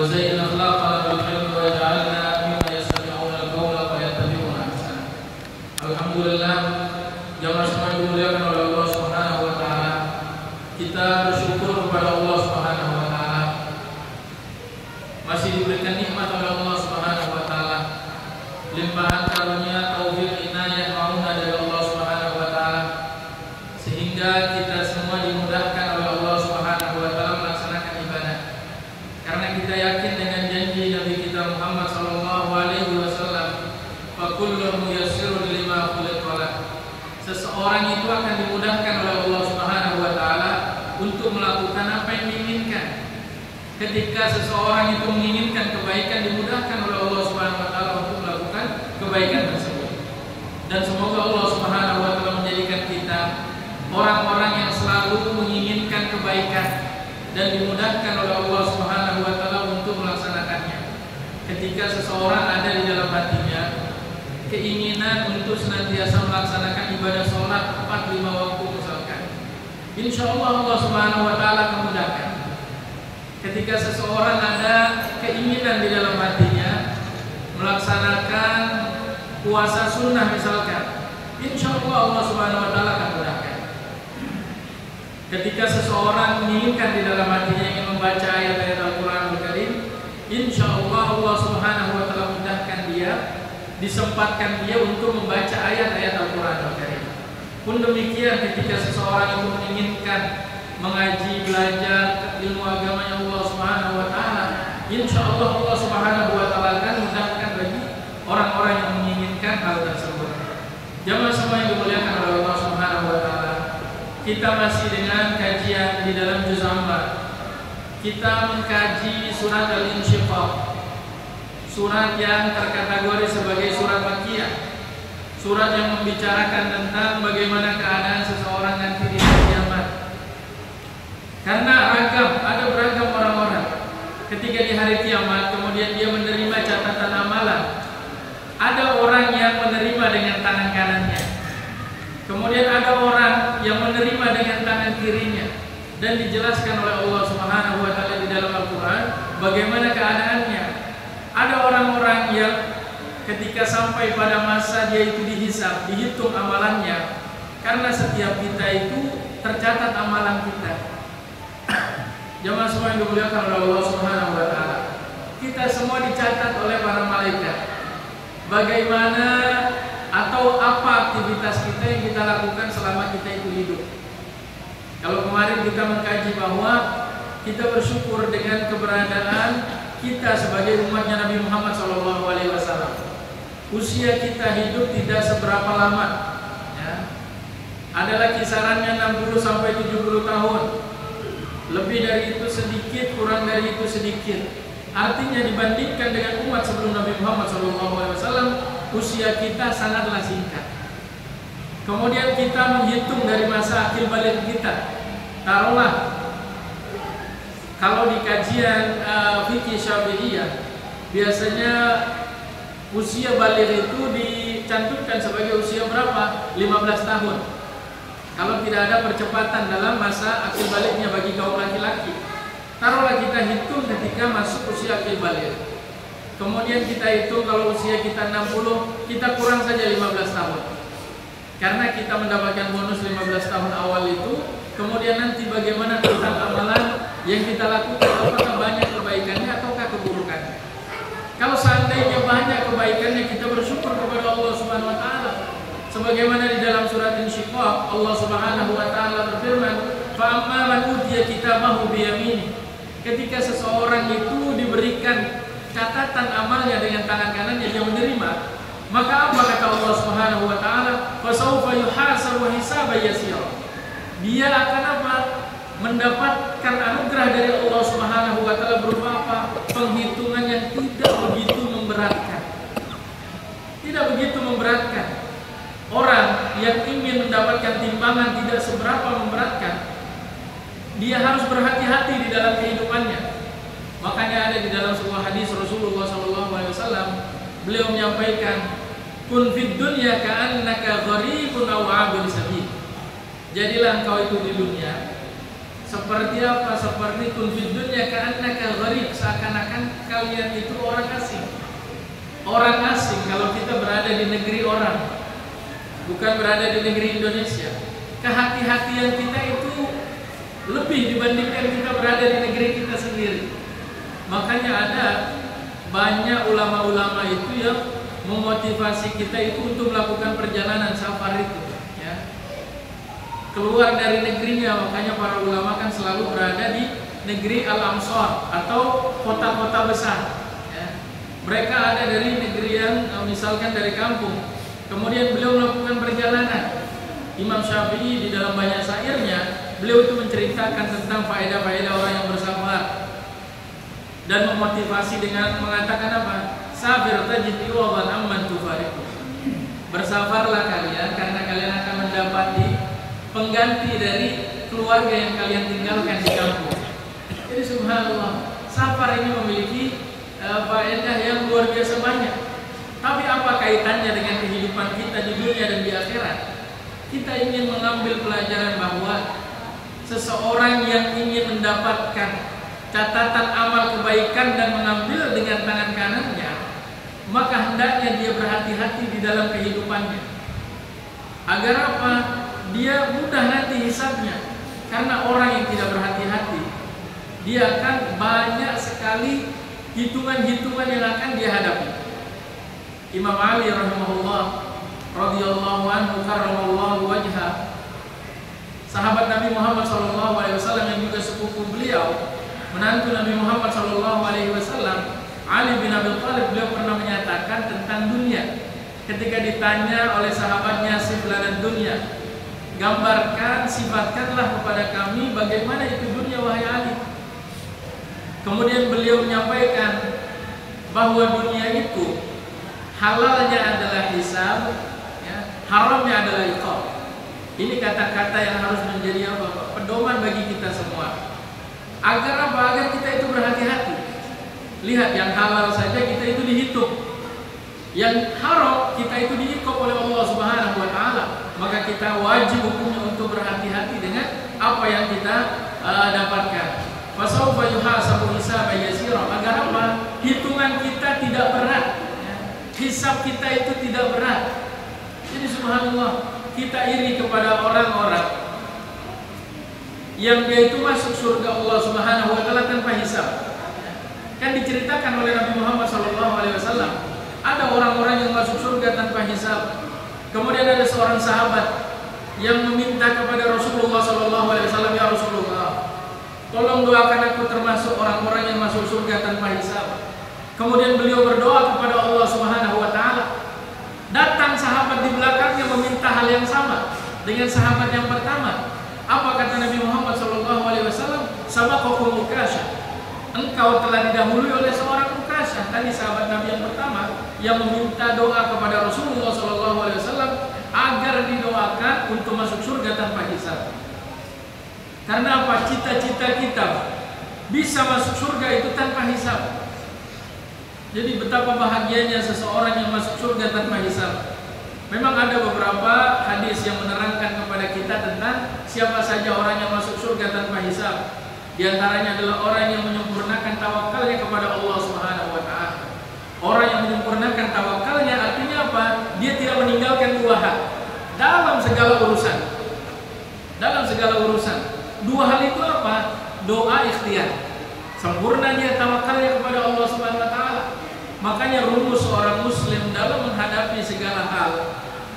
وزين أخلاقنا بالحلم واجعلنا ممن يستمعون القول فيتبعون أحسنه. Alhamdulillah, jamaah semua dimuliakan oleh Allah Subhanahu wa taala. Kita bersyukur kepada Allah Subhanahu wa taala. Masih diberikan nikmat oleh Allah Subhanahu wa taala. Limpahan karunia, taufik, inayah, maunah dari Allah Subhanahu wa taala, sehingga kita semua dimudahkan oleh Allah Subhanahu wa taala melaksanakan ibadah. Karena kita yakin dengan janji Nabi kita Muhammad sallallahu alaihi wasallam, "Fa kullu muyassirun lima khuliqa lah." Seseorang itu akan dimudahkan oleh Allah Subhanahu wa taala untuk melakukan apa yang diinginkan. Ketika seseorang itu menginginkan kebaikan, dimudahkan oleh Allah Subhanahu wa taala untuk melakukan kebaikan tersebut. Dan semoga Allah Subhanahu wa taala menjadikan kita orang-orang yang selalu menginginkan kebaikan dan dimudahkan oleh Allah Subhanahu wa taala untuk melaksanakannya. Ketika seseorang ada di dalam hatinya keinginan untuk senantiasa melaksanakan ibadah sholat 4-5 waktu misalkan, insya Allah Allah Subhanahu wa taala akan mudahkan. Ketika seseorang ada keinginan di dalam hatinya melaksanakan puasa sunnah misalkan, insya Allah Allah Subhanahu wa taala akan mudahkan. Ketika seseorang menginginkan di dalam hatinya ingin membaca ayat-ayat Al-Quranul Karim, insya Allah Allah Subhanahu wa taala mudahkan dia, disempatkan dia untuk membaca ayat-ayat Al-Quranul Karim. Pun demikian ketika seseorang itu menginginkan mengaji, belajar ilmu agamanya Allah Subhanahu wa taala, insya Allah Allah Subhanahu wa taala akan mudahkan bagi orang-orang yang menginginkan hal tersebut. Jamaah semua yang dimuliakan oleh Allah Subhanahu wa taala, kita masih dengan kajian di dalam juz Amma. Kita mengkaji surat Al-Insyiqaq, surat yang terkategori sebagai surat Makkiyah, surat yang membicarakan tentang bagaimana keadaan seseorang nanti di hari kiamat. Karena ada beragam orang-orang ketika di hari kiamat kemudian dia menerima catatan amalan. Ada orang yang menerima dengan tangan kanannya, kemudian ada orang yang menerima dengan tangan kirinya, dan dijelaskan oleh Allah Subhanahu wa taala di dalam Al-Qur'an bagaimana keadaannya. Ada orang-orang yang ketika sampai pada masa dia itu dihisab, dihitung amalannya, karena setiap kita itu tercatat amalan kita. Jamaah semua yang dimuliakan oleh Allah Subhanahu wa taala, kita semua dicatat oleh para malaikat. Bagaimana atau apa aktivitas kita yang kita lakukan selama kita itu hidup. Kalau kemarin kita mengkaji bahwa kita bersyukur dengan keberadaan kita sebagai umatnya Nabi Muhammad SAW. Usia kita hidup tidak seberapa lama, ya. Adalah kisarannya 60 sampai 70 tahun. Lebih dari itu sedikit, kurang dari itu sedikit. Artinya dibandingkan dengan umat sebelum Nabi Muhammad SAW, usia kita sangatlah singkat. Kemudian kita menghitung dari masa akhir balik kita. Taruhlah, kalau di kajian fikih Syafi'iyah biasanya usia balik itu dicantumkan sebagai usia berapa? 15 tahun. Kalau tidak ada percepatan dalam masa akil baliknya bagi kaum laki-laki, taruhlah kita hitung ketika masuk usia akil balik. Kemudian kita hitung kalau usia kita 60, kita kurang saja 15 tahun. Karena kita mendapatkan bonus 15 tahun awal itu, kemudian nanti bagaimana tentang amalan yang kita lakukan, apakah banyak kebaikannya ataukah keburukannya. Kalau seandainya banyak kebaikannya, kita bersyukur kepada Allah Subhanahu wa taala. Sebagaimana di dalam surat Insyiqaq Allah Subhanahu wa taala berfirman, "Fa amma man utiya kitabahu bi yamini." Ketika seseorang itu diberikan catatan amalnya dengan tangan kanannya, dia menerima, maka apa kata Allah Subhanahu wa taala? "Fa sawfa yuhasabu hisaban yasira." Dia akan apa? Mendapatkan anugerah dari Allah Subhanahu wa taala berupa apa? Penghitungan yang tidak begitu memberatkan. Tidak begitu memberatkan. Orang yang ingin mendapatkan timbangan tidak seberapa memberatkan, dia harus berhati-hati di dalam kehidupannya. Makanya ada di dalam sebuah hadis Rasulullah SAW, beliau menyampaikan, "Kun fid dunya ka'annaka gharibun aw 'abir sabil." Jadilah engkau itu di dunia Seperti apa? Seperti kun fid dunya ka'annaka gharib, seakan-akan kalian itu orang asing. Orang asing kalau kita berada di negeri orang, bukan berada di negeri Indonesia. Kehati-hatian kita itu lebih dibandingkan kita berada di negeri kita sendiri. Makanya ada banyak ulama-ulama itu yang memotivasi kita itu untuk melakukan perjalanan safar itu, ya. Keluar dari negerinya. Makanya para ulama kan selalu berada di negeri Al-Amsar atau kota-kota besar, ya. Mereka ada dari negeri yang misalkan dari kampung, kemudian beliau melakukan perjalanan. Imam Syafi'i di dalam banyak syairnya, beliau itu menceritakan tentang faedah-faedah orang yang bersafar dan memotivasi dengan mengatakan apa? Sabir tajid iwadan amman tufariqu. Bersabarlah kalian karena kalian akan mendapati pengganti dari keluarga yang kalian tinggalkan di kampung. Jadi subhanallah, safar ini memiliki faedah yang luar biasa banyak. Tapi apa kaitannya dengan kehidupan kita di dunia dan di akhirat? Kita ingin mengambil pelajaran bahwa seseorang yang ingin mendapatkan catatan amal kebaikan dan mengambil dengan tangan kanannya, maka hendaknya dia berhati-hati di dalam kehidupannya. Agar apa? Dia mudah nanti hisabnya. Karena orang yang tidak berhati-hati, dia akan banyak sekali hitungan-hitungan yang akan dia hadapi. Imam Ali rahimahullah radhiyallahu anhu karramallahu wajhah, sahabat Nabi Muhammad SAW yang juga sepupu beliau, menantu Nabi Muhammad SAW, Ali bin Abi Thalib, beliau pernah menyatakan tentang dunia. Ketika ditanya oleh sahabatnya, siflan dunia, gambarkan, sifatkanlah kepada kami bagaimana itu dunia wahai Ali. Kemudian beliau menyampaikan bahwa dunia itu halalnya adalah hisab, ya, haramnya adalah iqab. Ini kata-kata yang harus menjadi apa? Pedoman bagi kita semua. Agar apa? Agar kita itu berhati-hati. Lihat, yang halal saja kita itu dihitung, yang haram kita itu diiqab oleh Allah Subhanahu wa taala. Maka kita wajib hukumnya untuk berhati-hati dengan apa yang kita dapatkan. Fasawfa yuhasabu hisaban yasira, agar apa? Hitungan kita tidak berat, ya. Hisab kita itu tidak berat. Jadi subhanallah, kita iri kepada orang-orang yang dia itu masuk surga Allah Subhanahu wa taala tanpa hisab. Kan diceritakan oleh Nabi Muhammad SAW, ada orang-orang yang masuk surga tanpa hisab. Kemudian ada seorang sahabat yang meminta kepada Rasulullah SAW, ya Rasulullah, tolong doakan aku termasuk orang-orang yang masuk surga tanpa hisab. Kemudian beliau berdoa kepada Allah Subhanahu wa taala. Datang sahabat di belakangnya meminta hal yang sama dengan sahabat yang pertama. Apa kata Nabi Muhammad SAW? Sabaqakum Ukasha, engkau telah didahului oleh seorang Ukasha. Tadi sahabat Nabi yang pertama yang meminta doa kepada Rasulullah SAW agar didoakan untuk masuk surga tanpa hisab. Karena apa? Cita-cita kita bisa masuk surga itu tanpa hisab. Jadi betapa bahagianya seseorang yang masuk surga tanpa hisab. Memang ada beberapa hadis yang menerangkan kepada kita tentang siapa saja orang yang masuk surga tanpa hisab. Di antaranya adalah orang yang menyempurnakan tawakalnya kepada Allah Subhanahu wa taala. Orang yang menyempurnakan tawakalnya artinya apa? Dia tidak meninggalkan dua hal dalam segala urusan. Dalam segala urusan. Dua hal itu apa? Doa ikhtiar. Sempurna dia tawakalnya kepada Allah Subhanahu wa taala. Makanya rumus seorang muslim dalam menghadapi segala hal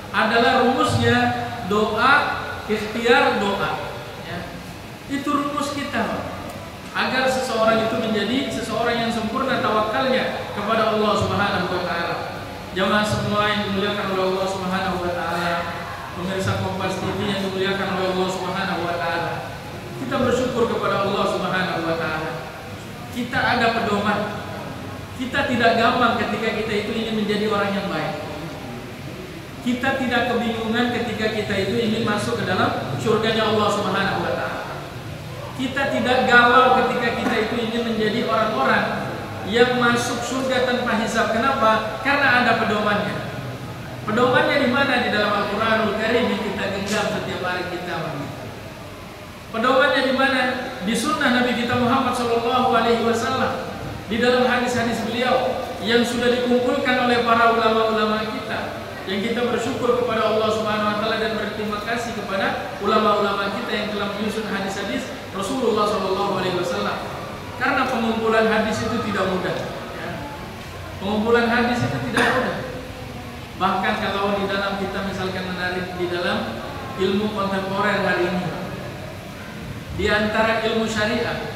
adalah rumusnya doa, ikhtiar, doa, ya. Itu rumus kita, agar seseorang itu menjadi seseorang yang sempurna tawakalnya kepada Allah Subhanahu wa taala. Jamaah semua yang dimuliakan oleh Allah Subhanahu wa taala, pemirsa Kompas TV yang dimuliakan oleh Allah Subhanahu wa taala, kita bersyukur kepada Allah Subhanahu wa taala. Kita ada pedoman. Kita tidak gampang ketika kita itu ingin menjadi orang yang baik. Kita tidak kebingungan ketika kita itu ingin masuk ke dalam surganya Allah Subhanahu wa taala. Kita tidak galau ketika kita itu ingin menjadi orang-orang yang masuk surga tanpa hisab. Kenapa? Karena ada pedomannya. Pedomannya di mana? Di dalam Al-Qur'anul Karim yang kita genggam setiap hari kita. Pedomannya di mana? di sunnah Nabi kita Muhammad SAW, di dalam hadis-hadis beliau yang sudah dikumpulkan oleh para ulama-ulama kita, yang kita bersyukur kepada Allah Subhanahu wa taala dan berterima kasih kepada ulama-ulama kita yang telah menyusun hadis-hadis Rasulullah SAW. Karena pengumpulan hadis itu tidak mudah, ya. Pengumpulan hadis itu tidak mudah. Bahkan kalau di dalam kita misalkan menarik di dalam ilmu kontemporer hari ini, di antara ilmu syariat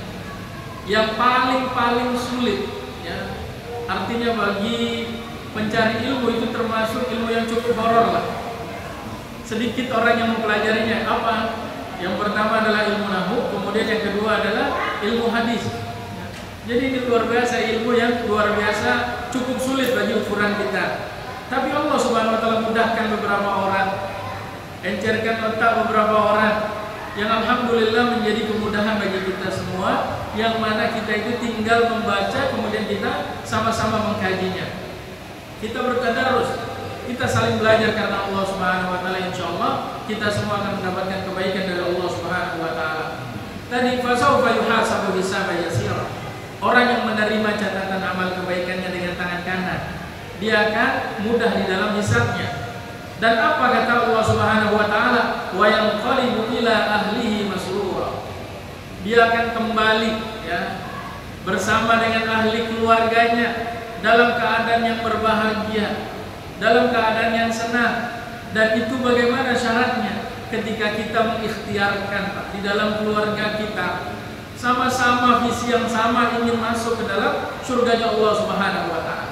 yang paling sulit, ya, artinya bagi pencari ilmu itu termasuk ilmu yang cukup horor lah. Sedikit orang yang mempelajarinya. Apa? Yang pertama adalah ilmu nahwu, kemudian yang kedua adalah ilmu hadis. Jadi ini luar biasa, ilmu yang luar biasa, cukup sulit bagi ukuran kita. Tapi Allah Subhanahu wa taala mudahkan beberapa orang, encerkan otak beberapa orang, yang alhamdulillah menjadi kemudahan bagi kita semua, yang mana kita itu tinggal membaca kemudian kita sama-sama mengkajinya. Kita bertadarus, kita saling belajar karena Allah Subhanahu wa taala. Insyaallah kita semua akan mendapatkan kebaikan dari Allah Subhanahu wa taala. Tadi fasaufa yuhasabu hisaban yasira. Orang yang menerima catatan amal kebaikannya dengan tangan kanan, dia akan mudah di dalam hisabnya. Dan apa kata Allah Subhanahu wa taala? Wa yanqalibu ila ahlihi masrura. Dia akan kembali, ya, bersama dengan ahli keluarganya dalam keadaan yang berbahagia, dalam keadaan yang senang. Dan itu bagaimana syaratnya? Ketika kita mengikhtiarkan di dalam keluarga kita sama-sama visi yang sama, ingin masuk ke dalam surganya Allah Subhanahu wa taala.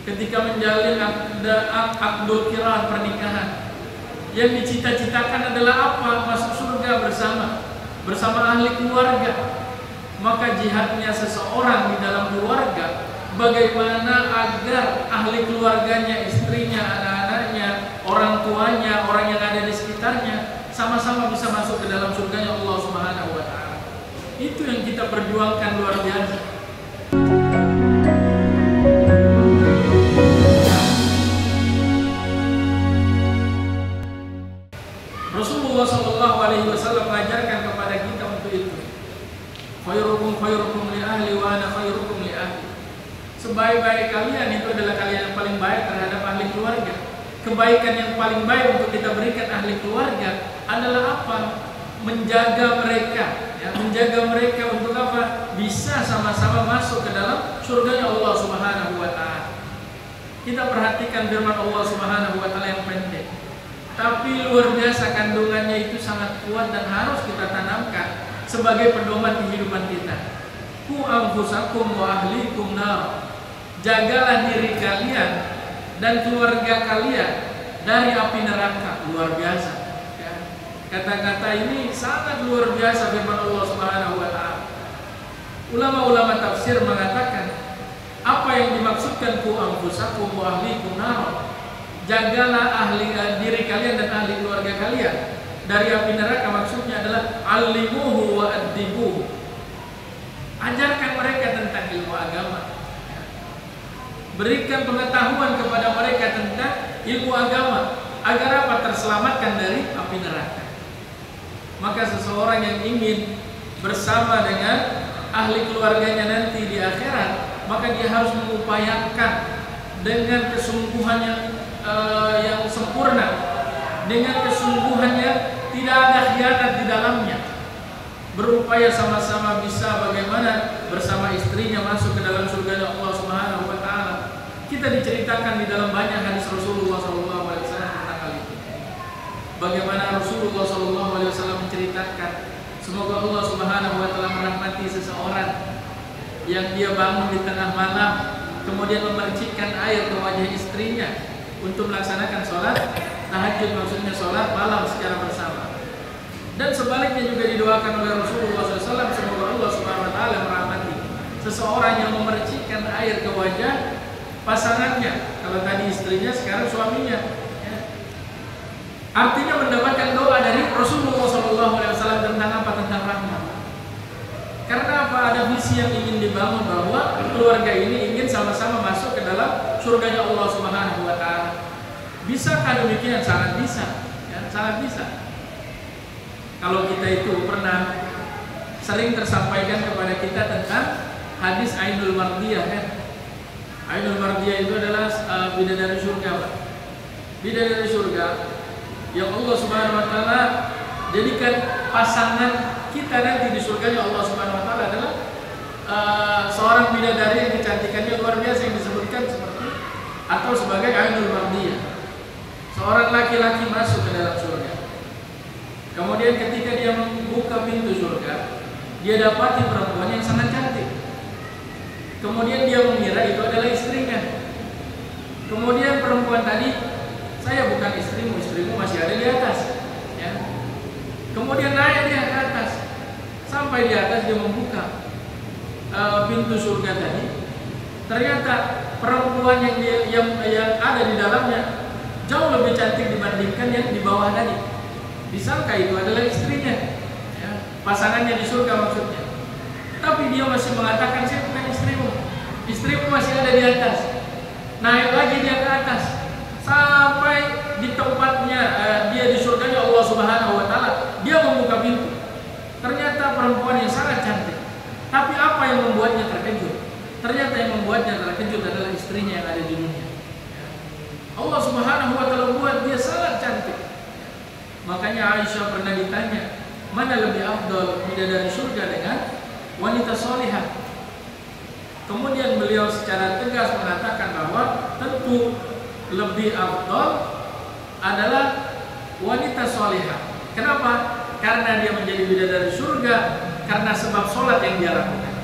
Ketika menjalin akdul kiran, pernikahan, yang dicita-citakan adalah apa? Masuk surga bersama ahli keluarga. Maka jihadnya seseorang di dalam keluarga, bagaimana agar ahli keluarganya, istrinya, anak-anaknya, orang tuanya, orang yang ada di sekitarnya sama-sama bisa masuk ke dalam surganya Allah Subhanahu wa taala. Itu yang kita perjuangkan luar biasa. Rasulullah SAW mengajarkan kepada kita untuk itu. Khairukum li ahli wa ana khairukum li ahli. Sebaik-baik kalian itu adalah kalian yang paling baik terhadap ahli keluarga. Kebaikan yang paling baik untuk kita berikan ahli keluarga adalah apa? Menjaga mereka, ya, menjaga mereka untuk apa? Bisa sama-sama masuk ke dalam surganya Allah Subhanahu wa taala. Kita perhatikan firman Allah Subhanahu wa taala yang pendek, tapi luar biasa kandungannya itu sangat kuat dan harus kita tanamkan sebagai pedoman kehidupan kita. Ku anfusakum wa ahlikum nar. Jagalah diri kalian dan keluarga kalian dari api neraka. Luar biasa. Kata-kata ini sangat luar biasa firman Allah Subhanahu wa taala. Ulama-ulama tafsir mengatakan apa yang dimaksudkan ku anfusakum wa ahlikum nar. Jagalah diri kalian dan ahli keluarga kalian dari api neraka, maksudnya adalah alimuhu wa addibuhu. Ajarkan mereka tentang ilmu agama. Berikan pengetahuan kepada mereka tentang ilmu agama agar apa? Terselamatkan dari api neraka. Maka seseorang yang ingin bersama dengan ahli keluarganya nanti di akhirat, maka dia harus mengupayakan dengan kesungguhan yang sempurna, dengan kesungguhan yang tidak ada khianat di dalamnya. Berupaya sama-sama bisa bagaimana bersama istrinya masuk ke dalam surga Allah Subhanahu wa taala. Kita diceritakan di dalam banyak hadis Rasulullah SAW tentang hal itu. Bagaimana Rasulullah SAW menceritakan, semoga Allah Subhanahu wa taala merahmati seseorang yang dia bangun di tengah malam kemudian memercikkan air ke wajah istrinya untuk melaksanakan sholat tahajud, maksudnya sholat malam secara bersama. Dan sebaliknya juga didoakan oleh Rasulullah SAW, semoga Allah Subhanahu wa taala merahmati seseorang yang memercikkan air ke wajah pasangannya. Kalau tadi istrinya, sekarang suaminya. Artinya mendapatkan doa dari Rasulullah SAW tentang apa? Tentang rahmat. Karena apa? Ada visi yang ingin dibangun bahwa keluarga ini ingin sama-sama masuk ke dalam surganya Allah Subhanahu wa taala. Bisakah demikian? Sangat bisa, ya, sangat bisa. Kalau kita itu pernah sering tersampaikan kepada kita tentang hadis Ainul Mardiyah kan. Ainul Mardiyah itu adalah bidadari surga, Pak. Bidadari surga yang Allah Subhanahu wa taala jadikan pasangan kita nanti di surganya Allah Subhanahu wa taala adalah seorang bidadari yang kecantikannya luar biasa yang disebutkan seperti atau sebagai Ainul Mardiyah. Seorang laki-laki masuk ke dalam surga. Kemudian ketika dia membuka pintu surga, dia dapati perempuan yang sangat cantik. Kemudian dia mengira itu adalah istrinya. Kemudian perempuan tadi, saya bukan istrimu, istrimu masih ada di atas. Ya. Kemudian naik dia ke atas, sampai di atas dia membuka pintu surga tadi. Ternyata perempuan yang ada di dalamnya jauh lebih cantik dibandingkan yang di bawah tadi. Disangka itu adalah istrinya, ya, pasangannya di surga maksudnya. Tapi dia masih mengatakan saya bukan istrimu, istrimu masih ada di atas. Naik lagi dia ke atas sampai di tempatnya dia di surganya Allah Subhanahu wa taala. Dia membuka pintu. Ternyata perempuan yang sangat cantik. Tapi apa yang membuatnya terkejut? Ternyata yang membuatnya terkejut adalah istrinya yang ada di dunia. Allah Subhanahu wa taala buat dia sangat cantik. Makanya Aisyah pernah ditanya, mana lebih afdal bidadari surga dengan wanita solihah? Kemudian beliau secara tegas mengatakan bahwa tentu lebih afdal adalah wanita solihah. Kenapa? Karena dia menjadi bidadari surga karena sebab sholat yang dia lakukan,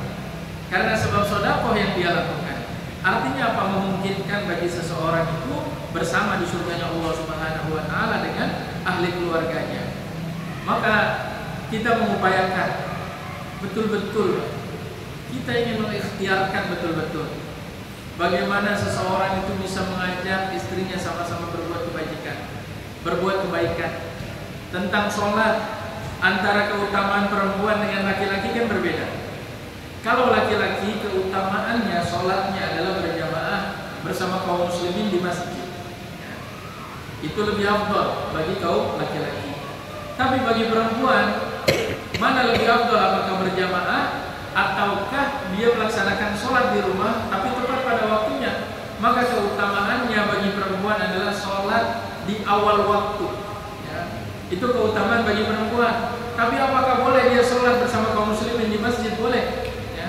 karena sebab sedekah yang dia lakukan. Artinya apa? Memungkinkan bagi seseorang itu bersama di surganya Allah Subhanahu wa taala dengan ahli keluarganya. Maka kita mengupayakan betul-betul, kita ingin mengikhtiarkan betul-betul bagaimana seseorang itu bisa mengajak istrinya sama-sama berbuat kebajikan, berbuat kebaikan. Tentang sholat, antara keutamaan perempuan dengan laki-laki kan berbeda. Kalau laki-laki keutamaannya sholatnya adalah berjamaah bersama kaum muslimin di masjid, itu lebih afdal bagi kaum laki-laki. Tapi bagi perempuan, mana lebih afdal, apakah berjamaah ataukah dia melaksanakan sholat di rumah tapi tepat pada waktunya? Maka keutamaannya bagi perempuan adalah sholat di awal waktu, ya. Itu keutamaan bagi perempuan. Tapi apakah boleh dia sholat bersama kaum muslimin di masjid? Boleh, ya.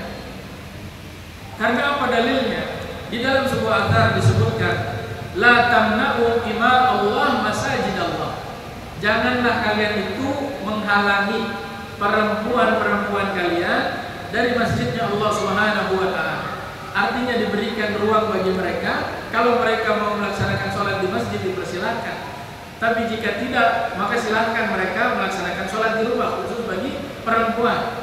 Karena apa dalilnya? Di dalam sebuah athar disebutkan, la tamna'u ima Allah masajid Allah. Janganlah kalian itu menghalangi perempuan-perempuan kalian dari masjidnya Allah Subhanahu wa taala. Artinya diberikan ruang bagi mereka. Kalau mereka mau melaksanakan sholat di masjid dipersilakan. Tapi jika tidak, maka silakan mereka melaksanakan sholat di rumah, khusus bagi perempuan.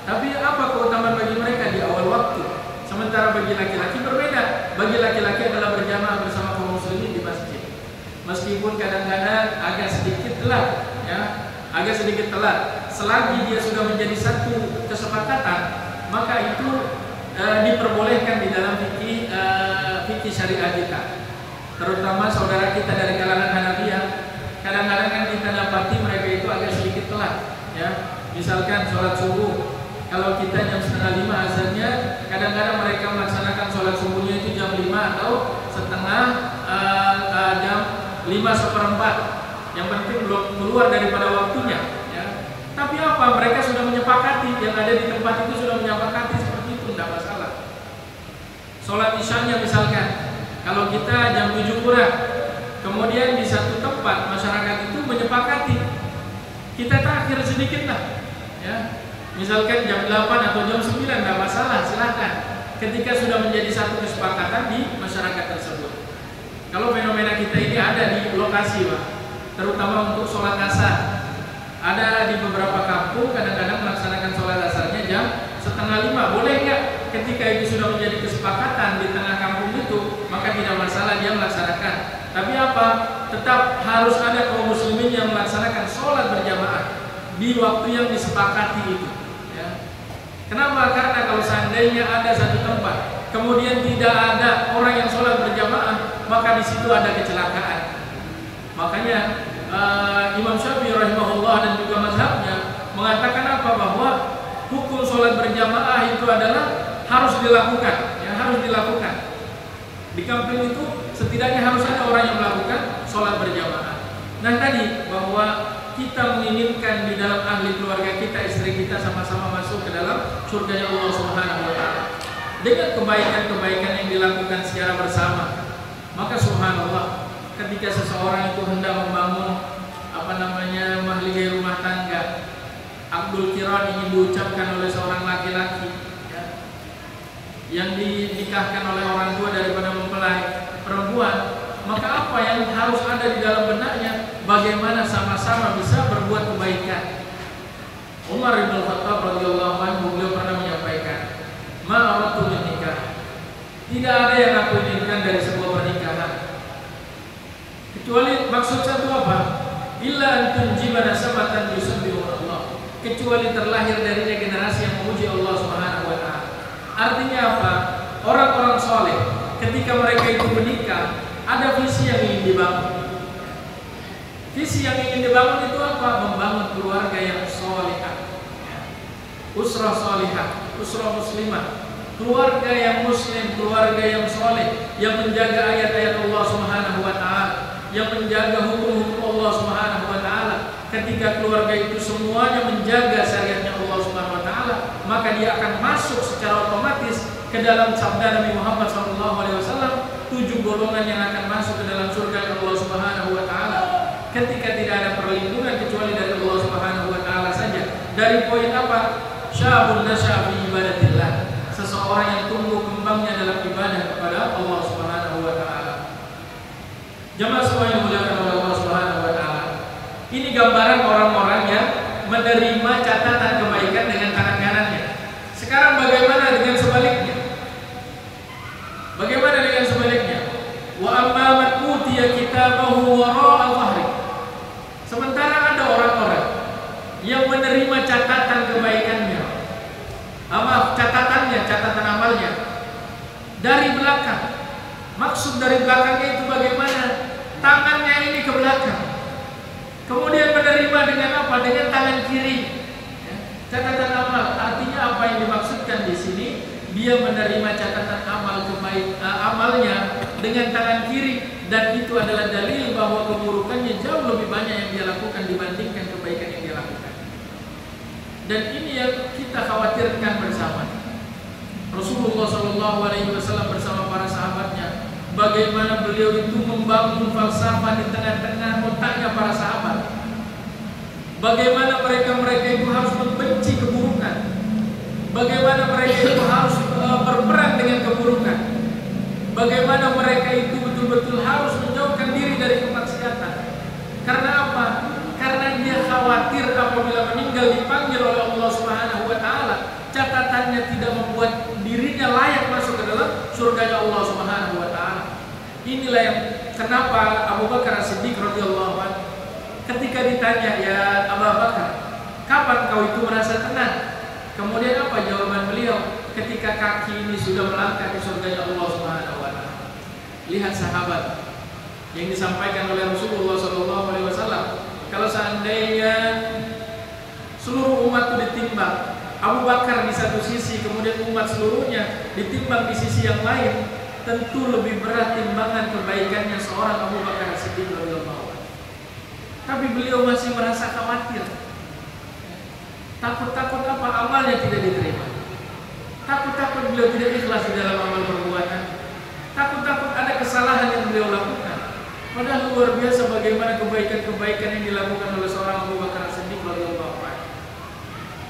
Tapi apa keutamaan bagi mereka? Di awal waktu. Sementara bagi laki-laki berbeda. Bagi laki-laki adalah berjamaah bersama kaum muslimin di masjid. Meskipun kadang-kadang agak sedikit telat, ya, agak sedikit telat. Selagi dia sudah menjadi satu kesepakatan, maka itu diperbolehkan di dalam fikih syariah kita. Terutama saudara kita dari kalangan Hanafiyah, kadang-kadang kan kita dapati mereka itu agak sedikit telat, ya. Misalkan sholat subuh, kalau kita jam 4:30 azannya, kadang-kadang mereka melaksanakan sholat subuhnya itu jam 5 atau setengah jam 5:15. Yang penting belum keluar daripada waktunya, ya. Tapi apa? Mereka sudah menyepakati, yang ada di tempat itu sudah menyepakati seperti itu, tidak masalah. Sholat isyanya misalkan, kalau kita jam 7 kurang, kemudian di satu tempat masyarakat itu menyepakati, kita takhir sedikit lah, ya. Misalkan jam 8 atau jam 9, tidak masalah, silahkan. Ketika sudah menjadi satu kesepakatan di masyarakat tersebut. Kalau fenomena kita ini ada di lokasi, Pak, terutama untuk sholat asar. Ada di beberapa kampung kadang-kadang melaksanakan sholat asarnya jam 4:30. Boleh nggak? Ketika itu sudah menjadi kesepakatan di tengah kampung itu, maka tidak masalah dia melaksanakan. Tapi apa? Tetap harus ada kaum muslimin yang melaksanakan sholat berjamaah di waktu yang disepakati itu, ya. Kenapa? Karena kalau seandainya ada satu tempat, kemudian tidak ada orang yang sholat berjamaah, maka di situ ada kecelakaan. Makanya Imam Syafi'i rahimahullah dan juga mazhabnya mengatakan apa? Bahwa sholat berjamaah itu adalah harus dilakukan, ya, harus dilakukan. Di kampung itu setidaknya harus ada orang yang melakukan sholat berjamaah. Nah tadi bahwa kita menginginkan di dalam ahli keluarga kita, istri kita sama-sama masuk ke dalam surganya Allah Subhanahu wa Ta'ala dengan kebaikan-kebaikan yang dilakukan secara bersama. Maka subhanallah, ketika seseorang itu hendak membangun mahligai rumah tangga, Abdul Kiran ingin diucapkan oleh seorang laki-laki, ya, yang dinikahkan oleh orang tua daripada mempelai perempuan, maka apa yang harus ada di dalam benaknya? Bagaimana sama-sama bisa berbuat kebaikan. Umar bin Khattab radhiyallahu anhu, beliau pernah menyampaikan, "Ma nikah." Tidak ada yang aku inginkan dari sebuah pernikahan kecuali maksud satu apa? Illa an tunjiba nasabatan yusabbihu Allah. Kecuali terlahir darinya generasi yang memuji Allah Subhanahu wa Ta'ala. Artinya apa? Orang-orang soleh ketika mereka itu menikah, ada visi yang ingin dibangun. Visi yang ingin dibangun itu apa? Membangun keluarga yang solehah, usrah solehah, usrah muslimah, keluarga yang muslim, keluarga yang soleh, yang menjaga ayat-ayat Allah Subhanahu wa Ta'ala, yang menjaga hukum-hukum Allah Subhanahu wa Ta'ala. Ketika keluarga itu semuanya menjaga syariatnya Allah Subhanahu wa Ta'ala, maka dia akan masuk secara otomatis ke dalam sabda Nabi Muhammad SAW, 7 golongan yang akan masuk ke dalam surga Allah Subhanahu wa Ta'ala. Ketika tidak ada perlindungan kecuali dari Allah Subhanahu wa Ta'ala saja. Dari poin apa? Syabun nasya fi ibadatillah, seseorang yang tumbuh kembangnya dalam ibadah kepada Allah Subhanahu wa Ta'ala. Jamaah semua yang dimuliakan oleh Allah Subhanahu wa Ta'ala, ini gambaran orang-orang yang menerima catatan kebaikan dengan tangan kanannya. Sekarang bagaimana dengan sebaliknya? Bagaimana dengan sebaliknya? Wa amma man utiya kitabahu wara'a dhahri. Sementara ada orang-orang yang menerima catatan kebaikannya, catatan amalnya dari belakang. Maksud dari belakangnya itu bagaimana? Tangannya ini ke belakang. Kemudian menerima dengan apa? Dengan tangan kiri. Ya, catatan amal. Artinya apa yang dimaksudkan di sini? Dia menerima catatan amalnya dengan tangan kiri, dan itu adalah dalil bahwa keburukannya jauh lebih banyak yang dia lakukan dibandingkan kebaikan yang dia lakukan. Dan ini yang kita khawatirkan bersama. Rasulullah SAW bersama para sahabatnya, bagaimana beliau itu membangun falsafah di tengah-tengah otaknya para sahabat. Bagaimana mereka itu harus membenci keburukan. Bagaimana mereka itu harus berperang dengan keburukan. Bagaimana mereka itu betul-betul harus menjauhkan diri dari kemaksiatan. Karena apa? Karena dia khawatir apabila meninggal dipanggil oleh Allah Subhanahu wa Ta'ala, catatannya tidak membuat dirinya layak masuk ke dalam surganya Allah Subhanahu wa Ta'ala. Inilah yang kenapa Abu Bakar As-Siddiq radhiyallahu anhu ketika ditanya, "Ya Abu Bakar, kapan kau itu merasa tenang?" Kemudian apa jawaban beliau? Ketika kaki ini sudah melangkah di surganya Allah Subhanahu wa Ta'ala. Lihat sahabat yang disampaikan oleh Rasulullah SAW. Kalau seandainya seluruh umat itu ditimbang, Abu Bakar di satu sisi, kemudian umat seluruhnya ditimbang di sisi yang lain, tentu lebih berat timbangan kebaikannya seorang Abu Bakar As-Siddiq radhiyallahu anhu. Tapi beliau masih merasa khawatir. Takut-takut apa? Amalnya tidak diterima. Takut-takut beliau tidak ikhlas di dalam amal perbuatan. Takut-takut ada kesalahan yang beliau lakukan. Padahal luar biasa bagaimana kebaikan-kebaikan yang dilakukan oleh seorang Abu Bakar As-Siddiq radhiyallahu anhu.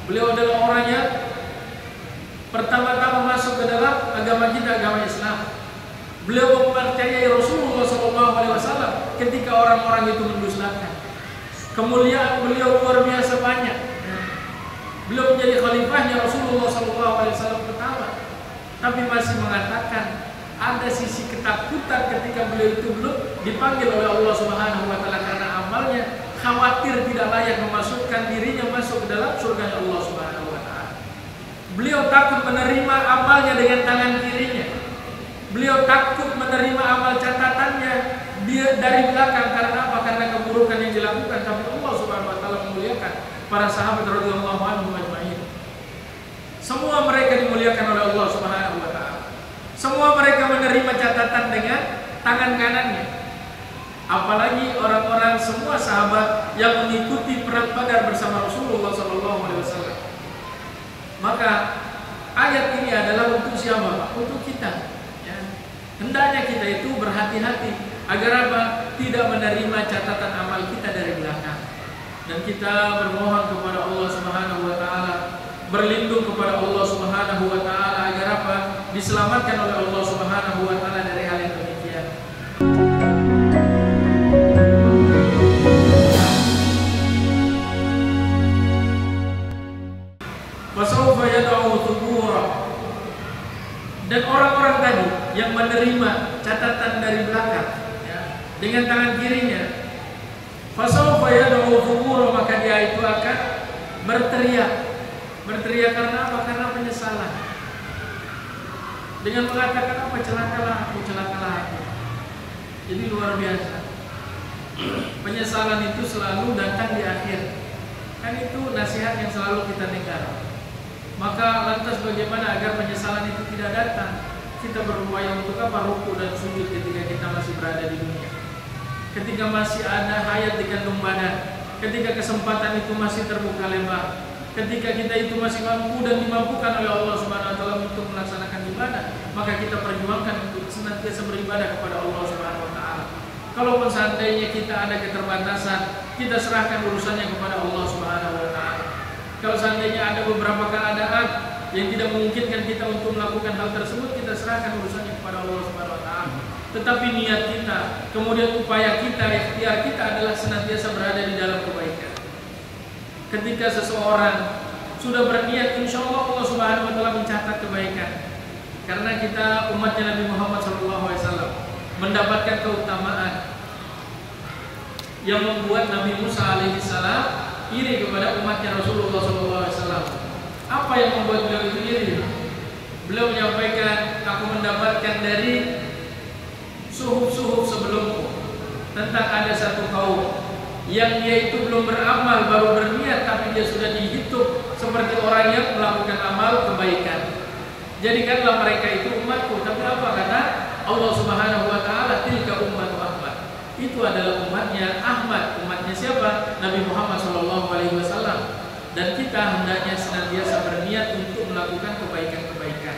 Beliau adalah orang yang pertama-tama masuk ke dalam agama kita, agama Islam. Beliau mempercayai Rasulullah SAW ketika orang-orang itu mendustakan. Kemuliaan beliau luar biasa banyak. Beliau menjadi khalifahnya Rasulullah SAW pertama, tapi masih mengatakan ada sisi ketakutan ketika beliau itu belum dipanggil oleh Allah Subhanahu wa Ta'ala karena amalnya, khawatir tidak layak memasukkan dirinya masuk ke dalam surga Allah Subhanahu wa Ta'ala. Beliau takut menerima amalnya dengan tangan kirinya. Beliau takut menerima amal catatannya dia dari belakang. Karena apa? Karena keburukan yang dilakukan. Tapi Allah Subhanahu wa Ta'ala memuliakan para sahabat radhiyallahu anhum ajma'in. Semua mereka dimuliakan oleh Allah Subhanahu wa taala. Semua mereka menerima catatan dengan tangan kanannya. Apalagi orang-orang semua sahabat yang mengikuti perang Badar bersama Rasulullah SAW. Maka ayat ini adalah untuk siapa? Untuk kita. Ya. Hendaknya kita itu berhati-hati agar apa? Tidak menerima catatan amal kita dari belakang. Dan kita bermohon kepada Allah Subhanahu wa taala, berlindung kepada Allah Subhanahu wa taala agar apa? Diselamatkan oleh Allah Subhanahu wa taala dari hal yang demikian. Fasawfa yad'u thubura. Dan orang-orang tadi yang menerima catatan dari belakang, ya, dengan tangan kirinya, fasawfa yad'u thubura, maka dia itu akan berteriak. Berteriak karena apa? Karena penyesalan. Dengan mengatakan apa? Celakalah aku, celakalah aku. Jadi luar biasa. Penyesalan itu selalu datang di akhir. Kan itu nasihat yang selalu kita dengar. Maka lantas bagaimana agar penyesalan itu tidak datang? Kita berupaya untuk apa? Ruku dan sujud ketika kita masih berada di dunia. Ketika masih ada hayat di kandung badan, ketika kesempatan itu masih terbuka lebar, ketika kita itu masih mampu dan dimampukan oleh Allah Subhanahu wa taala untuk melaksanakan ibadah, maka kita perjuangkan untuk senantiasa beribadah kepada Allah Subhanahu wa taala. Kalaupun seandainya kita ada keterbatasan, kita serahkan urusannya kepada Allah Subhanahu wa taala. Kalau seandainya ada beberapa keadaan yang tidak memungkinkan kita untuk melakukan hal tersebut, kita serahkan urusannya kepada Allah Subhanahu wa taala. Tetapi niat kita, kemudian upaya kita, ikhtiar kita adalah senantiasa berada di dalam kebaikan. Ketika seseorang sudah berniat, insya Allah Subhanahu wa taala mencatat kebaikan. Karena kita umatnya Nabi Muhammad SAW mendapatkan keutamaan yang membuat Nabi Musa alaihissalam iri kepada umatnya Rasulullah SAW. Apa yang membuat beliau itu iri? Beliau menyampaikan, aku mendapatkan dari suhuf-suhuf sebelumku tentang ada satu kaum yang dia itu belum beramal, baru berniat, tapi dia sudah dihitung seperti orang yang melakukan amal kebaikan. Jadikanlah mereka itu umatku. Tapi apa kata Allah Subhanahu wa taala? Tilka ummatu Ahmad. Itu adalah umatnya Ahmad. Umatnya siapa? Nabi Muhammad SAW. Dan kita hendaknya senantiasa berniat untuk melakukan kebaikan-kebaikan.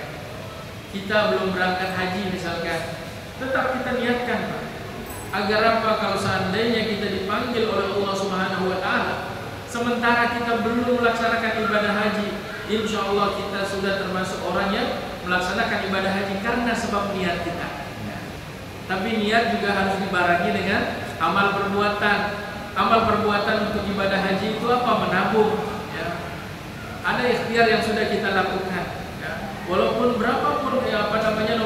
Kita belum berangkat haji misalkan, tetap kita niatkan, Pak. Agar apa? Kalau seandainya kita dipanggil oleh Allah Subhanahu wa taala, sementara kita belum melaksanakan ibadah haji, insya Allah kita sudah termasuk orang yang melaksanakan ibadah haji karena sebab niat kita. Tapi niat juga harus dibarengi dengan amal perbuatan. Amal perbuatan untuk ibadah haji itu apa? Menabung. Ya. Ada ikhtiar yang sudah kita lakukan. Ya. Walaupun berapapun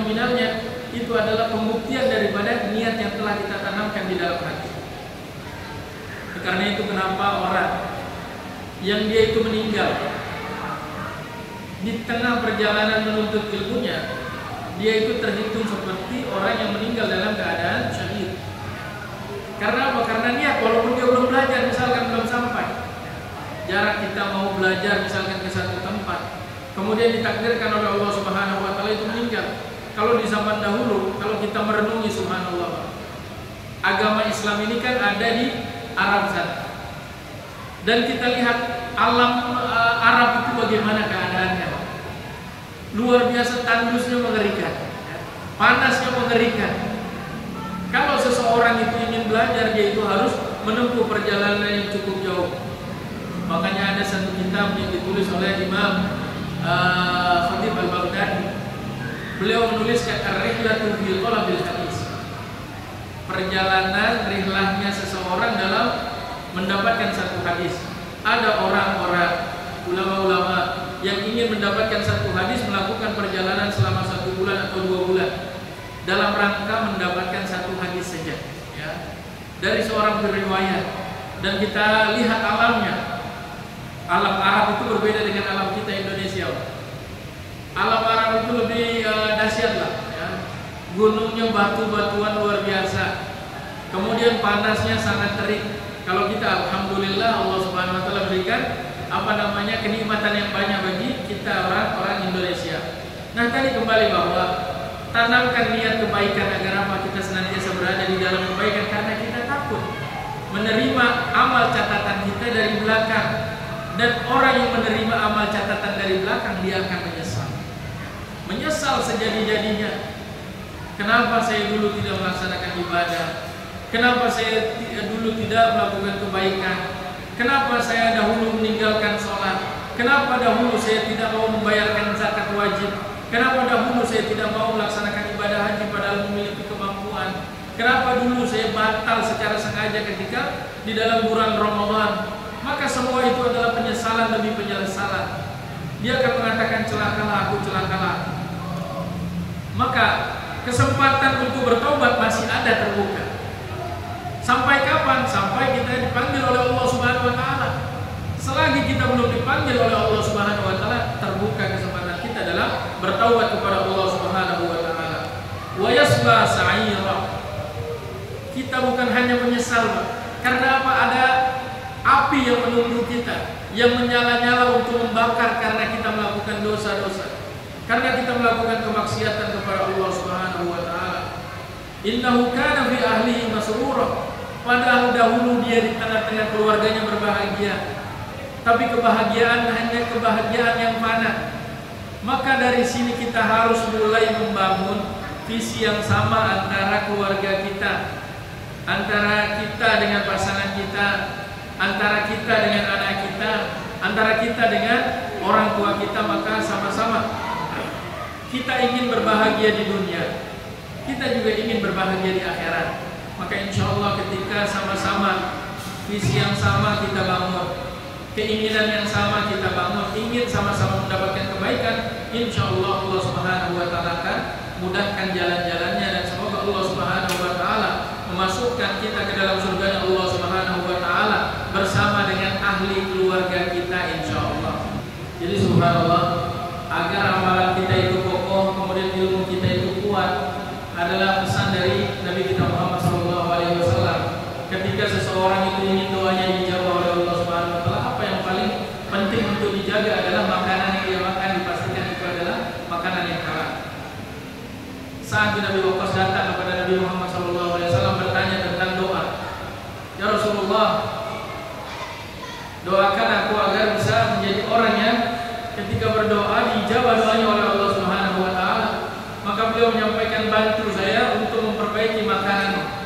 nominalnya, itu adalah pembuktian daripada niat yang telah kita tanamkan di dalam hati. Karena itu kenapa orang yang dia itu meninggal di tengah perjalanan menuntut ilmunya, dia itu terhitung seperti orang yang meninggal dalam keadaan syahid. Karena apa? Karena niat, walaupun dia belum belajar, misalkan belum sampai. Jarak kita mau belajar misalkan ke satu tempat, kemudian ditakdirkan oleh Allah Subhanahu wa taala itu meninggal. Kalau di zaman dahulu, kalau kita merenungi, subhanallah, agama Islam ini kan ada di Arab sana. Dan kita lihat alam Arab itu bagaimana keadaannya. Luar biasa, tandusnya mengerikan, panasnya mengerikan. Kalau seseorang itu ingin belajar, dia itu harus menempuh perjalanan yang cukup jauh. Makanya ada satu kitab yang ditulis oleh Imam Khatib Al-Baghdadi. Beliau menuliskan ar-rihlatu fi talabil hadis. Perjalanan rihlahnya seseorang dalam mendapatkan satu hadis. Ada orang-orang ulama-ulama yang ingin mendapatkan satu hadis, melakukan perjalanan selama 1 bulan atau 2 bulan dalam rangka mendapatkan satu hadis saja, ya, dari seorang periwayat. Dan kita lihat alamnya. Alam Arab itu berbeda dengan alam kita Indonesia. Alam Arab itu lebih dahsyat lah, ya. Gunungnya batu-batuan luar biasa. Kemudian panasnya sangat terik. Kalau kita alhamdulillah Allah Subhanahu wa taala berikan kenikmatan yang banyak bagi kita orang Nah tadi kembali bahwa tanamkan niat kebaikan agar apa kita senantiasa berada di dalam kebaikan, karena kita takut menerima amal catatan kita dari belakang. Dan orang yang menerima amal catatan dari belakang, dia akan menyesal. Menyesal sejadi-jadinya. Kenapa saya dulu tidak melaksanakan ibadah? Kenapa saya dulu tidak melakukan kebaikan? Kenapa saya dahulu meninggalkan sholat? Kenapa dahulu saya tidak mau membayarkan zakat wajib? Kenapa dahulu saya tidak mau melaksanakan ibadah haji padahal memiliki kemampuan? Kenapa dulu saya batal secara sengaja ketika di dalam bulan Ramadan? Maka semua itu adalah penyesalan demi penyesalan. Dia akan mengatakan celakalah aku, celakalah. Maka kesempatan untuk bertobat masih ada terbuka. Sampai kapan? Sampai kita dipanggil oleh Allah Subhanahu wa taala. Selagi kita belum dipanggil oleh Allah Subhanahu wa taala, terbuka kesempatan kita dalam bertaubat kepada Allah Subhanahu wa taala. Wa yasla sa'ira. Kita bukan hanya menyesal, karena apa? Ada api yang menunggu kita, yang menyala-nyala untuk membakar karena kita melakukan dosa-dosa, karena kita melakukan kemaksiatan kepada Allah Subhanahu wa taala. Innahu kana fi ahlihi masrura. Padahal dahulu dia di tengah-tengah keluarganya berbahagia, tapi kebahagiaan hanya kebahagiaan yang fana. Maka dari sini kita harus mulai membangun visi yang sama antara keluarga kita, antara kita dengan pasangan kita, antara kita dengan anak kita, antara kita dengan orang tua kita. Maka sama-sama kita ingin berbahagia di dunia, kita juga ingin berbahagia di akhirat. Maka insya Allah ketika sama-sama visi yang sama kita bangun, keinginan yang sama kita bangun, ingin sama-sama mendapatkan kebaikan, insya Allah Allah Subhanahu wa taala akan mudahkan jalan-jalannya, dan semoga Allah Subhanahu wa taala memasukkan kita ke dalam surga Allah Subhanahu wa taala bersama dengan ahli keluarga kita insya Allah. Jadi subhanallah, agar amalan kita itu kokoh, kemudian ilmu kita itu kuat, adalah pesan dari Nabi kita Muhammad SAW. Ketika seseorang itu ingin doanya dijawab oleh Allah Subhanahu wa taala, apa yang paling penting untuk dijaga adalah makanan yang dia makan, dipastikan itu adalah makanan yang halal. Saat Nabi Waqqas datang kepada Nabi Muhammad SAW bertanya tentang doa. Ya Rasulullah, doakan aku agar bisa menjadi orang yang ketika berdoa dijawab doanya oleh Allah Subhanahu wa taala. Maka beliau menyampaikan, bantu saya untuk memperbaiki makanan.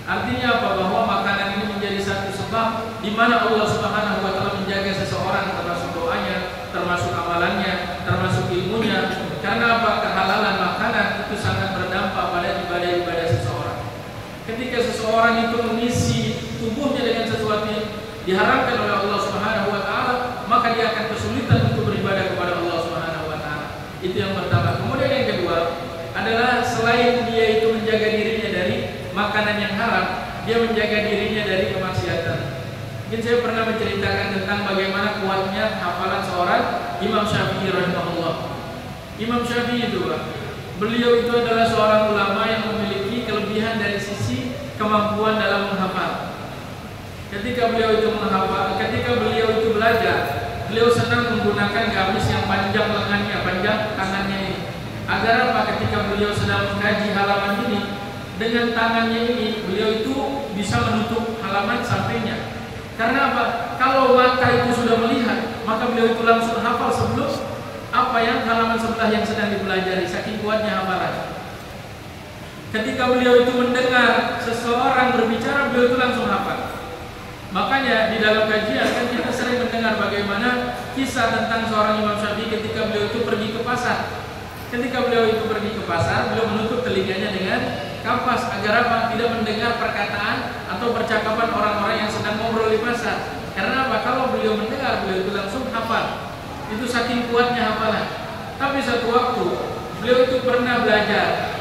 Artinya apa? Bahwa makanan ini menjadi satu sebab di mana Allah Subhanahu wa taala menjaga seseorang, termasuk doanya, termasuk amalannya, termasuk ilmunya. Karena apa? Kehalalan makanan itu sangat berdampak pada ibadah-ibadah seseorang. Ketika seseorang itu mengisi tubuhnya dengan sesuatu yang diharamkan oleh Allah Subhanahu wa taala, maka dia akan kesulitan untuk beribadah kepada Allah Subhanahu wa taala. Itu yang pertama. Kemudian yang kedua adalah selain dia itu menjaga dirinya dari makanan yang haram, dia menjaga dirinya dari kemaksiatan. Mungkin saya pernah menceritakan tentang bagaimana kuatnya hafalan seorang Imam Syafi'i rahimahullah. Imam Syafi'i itu, beliau itu adalah seorang ulama yang memiliki kelebihan dari sisi kemampuan dalam menghafal. Ketika beliau itu menghafal, ketika beliau itu belajar, beliau senang menggunakan gamis yang panjang lengannya, panjang tangannya ini. Agar apa? Ketika beliau sedang mengkaji halaman ini, dengan tangannya ini beliau itu bisa menutup halaman sampingnya. Karena apa? Kalau mata itu sudah melihat, maka beliau itu langsung hafal sebelum apa yang halaman sebelah yang sedang dipelajari, saking kuatnya hafalan. Ketika beliau itu mendengar seseorang berbicara, beliau itu langsung hafal. Makanya di dalam kajian kan kita sering mendengar bagaimana kisah tentang seorang Imam Syafi'i ketika beliau itu pergi ke pasar. Ketika beliau itu pergi ke pasar, beliau menutup telinganya dengan kampas agar apa? Tidak mendengar perkataan atau percakapan orang-orang yang sedang ngobrol di pasar. Karena apa? Kalau beliau mendengar, beliau itu langsung hafal. Itu saking kuatnya hafalan. Tapi satu waktu beliau itu pernah belajar,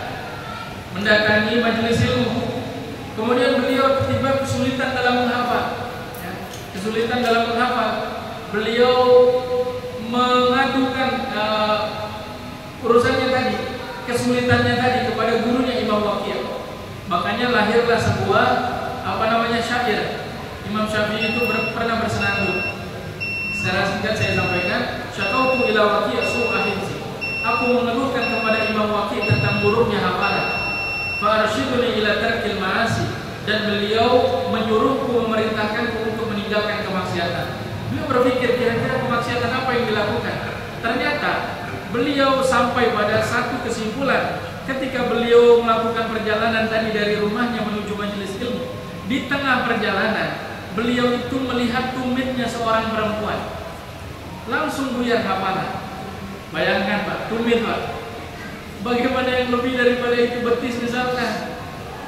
mendatangi majelis ilmu. Kemudian beliau tiba kesulitan dalam menghafal. Kesulitan dalam menghafal. Beliau mengadukan urusannya tadi, kesulitannya tadi kepada gurunya Imam Waqi'. Makanya lahirlah sebuah syair. Imam Syafi'i itu pernah bersenandung. Secara singkat saya sampaikan, syakautu ila Waqi' su'a hifzi. Aku mengeluh Imam Waqi tentang buruknya hafalan. Farshiduni ila tarkil ma'asi, dan beliau menyuruhku, memerintahkanku untuk meninggalkan kemaksiatan. Beliau berpikir kira-kira kemaksiatan apa yang dilakukan. Ternyata beliau sampai pada satu kesimpulan ketika beliau melakukan perjalanan tadi dari rumahnya menuju majelis ilmu. Di tengah perjalanan beliau itu melihat tumitnya seorang perempuan, langsung buyar hafalan. Bayangkan Pak, tumit Pak. Bagaimana yang lebih daripada itu, betis misalkan,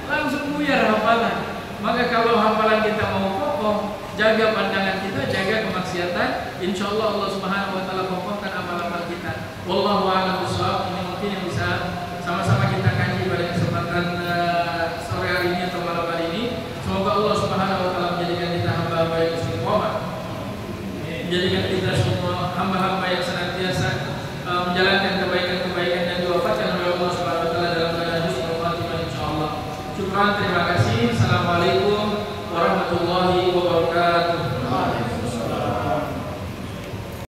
langsung buyar hafalan. Maka kalau hafalan kita mau kokoh, jaga pandangan kita, jaga kemaksiatan, insya Allah Allah Subhanahu Wa Taala kokohkan amal-amal kita. Wallahu a'lam bishawab. Ini mungkin yang bisa sama-sama kita kaji pada kesempatan sore hari ini atau malam hari ini. Semoga Allah Subhanahu Wa Taala menjadikan kita hamba-hamba yang istiqomah, menjadikan kita semua hamba-hamba yang senantiasa